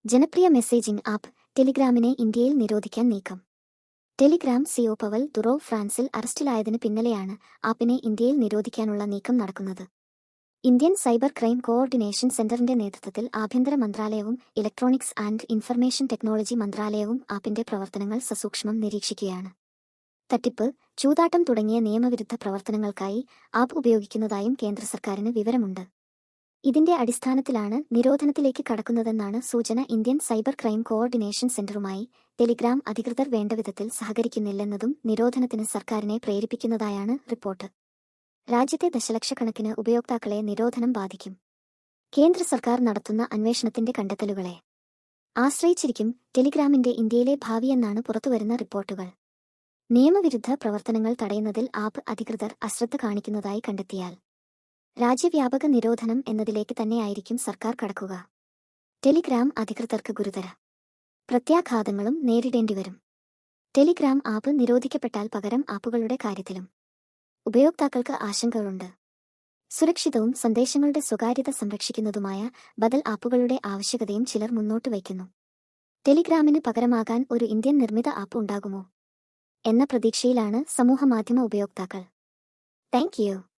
ജനപ്രിയ messaging app ടെലിഗ്രാമിനെ ഇന്ത്യയിൽ നിരോധിക്കാൻ നീക്കം. ടെലിഗ്രാം സിഇഒ പവൽ ദുറോവ് ഫ്രാൻസിൽ അറസ്റ്റിലായതിന് പിന്നാലെയാണ് ആപ്പിനെ ഇന്ത്യയിൽ നിരോധിക്കാനുള്ള നീക്കം നടക്കുന്നത്. ഇന്ത്യൻ സൈബർ ക്രൈം കോഓർഡിനേഷൻ സെന്ററിന്റെ നേതൃത്വത്തിൽ ആഭ്യന്തര മന്ത്രാലയവും ഇലക്ട്രോണിക്സ് ആൻഡ് ഇൻഫർമേഷൻ ടെക്നോളജി മന്ത്രാലയവും ആപ്പിന്റെ പ്രവർത്തനങ്ങൾ സസൂക്ഷ്മം നിരീക്ഷിക്കുകയാണ്. തട്ടിപ്പ്, ചൂതാട്ടം തുടങ്ങിയ നിയമവിരുദ്ധ പ്രവർത്തനങ്ങൾക്കായി ആപ്പ് ഉപയോഗിക്കുന്നതായും കേന്ദ്ര സർക്കാരിന് വിവരമുണ്ട്. ഇതിന്റെ അടിസ്ഥാനത്തിലാണ് നിരോധനത്തിലേക്ക് കടക്കുന്നതെന്നാണ് സൂചന. ഇന്ത്യൻ സൈബർ ക്രൈം കോഓർഡിനേഷൻ സെന്ററുമായി ടെലിഗ്രാം അധികൃതർ വേണ്ടവിധത്തിൽ സഹകരിക്കുന്നില്ലെന്നതും നിരോധനത്തിന് സർക്കാരിനെ പ്രേരിപ്പിക്കുന്നതായാണ് റിപ്പോർട്ട്. രാജ്യത്തെ ദശലക്ഷക്കണക്കിന് ഉപയോക്താക്കളെ നിരോധനം ബാധിക്കും. കേന്ദ്ര സർക്കാർ നടത്തുന്ന അന്വേഷണത്തിന്റെ കണ്ടെത്തലുകളെ ആശ്രയിച്ചിരിക്കും ടെലിഗ്രാമിന്റെ ഇന്ത്യയിലെ ഭാവിയെന്നാണ് പുറത്തുവരുന്ന റിപ്പോർട്ടുകൾ. നിയമവിരുദ്ധ പ്രവർത്തനങ്ങൾ തടയുന്നതിൽ ആപ്പ് അധികൃതർ അശ്രദ്ധ കാണിക്കുന്നതായി കണ്ടെത്തിയാൽ രാജ്യവ്യാപക നിരോധനം എന്നതിലേക്ക് തന്നെയായിരിക്കും സർക്കാർ കടക്കുക. ടെലിഗ്രാം അധികൃതർക്ക് ഗുരുതര പ്രത്യാഘാതങ്ങളും നേരിടേണ്ടിവരും. ടെലിഗ്രാം ആപ്പ് നിരോധിക്കപ്പെട്ടാൽ പകരം ആപ്പുകളുടെ കാര്യത്തിലും ഉപയോക്താക്കൾക്ക് ആശങ്കകളുണ്ട്. സുരക്ഷിതവും സന്ദേശങ്ങളുടെ സ്വകാര്യത സംരക്ഷിക്കുന്നതുമായ ബദൽ ആപ്പുകളുടെ ആവശ്യകതയും ചിലർ മുന്നോട്ട് വയ്ക്കുന്നു. ടെലിഗ്രാമിന് പകരമാകാൻ ഒരു ഇന്ത്യൻ നിർമ്മിത ആപ്പ് ഉണ്ടാകുമോ എന്ന പ്രതീക്ഷയിലാണ് സമൂഹമാധ്യമ ഉപയോക്താക്കൾ. Thank you.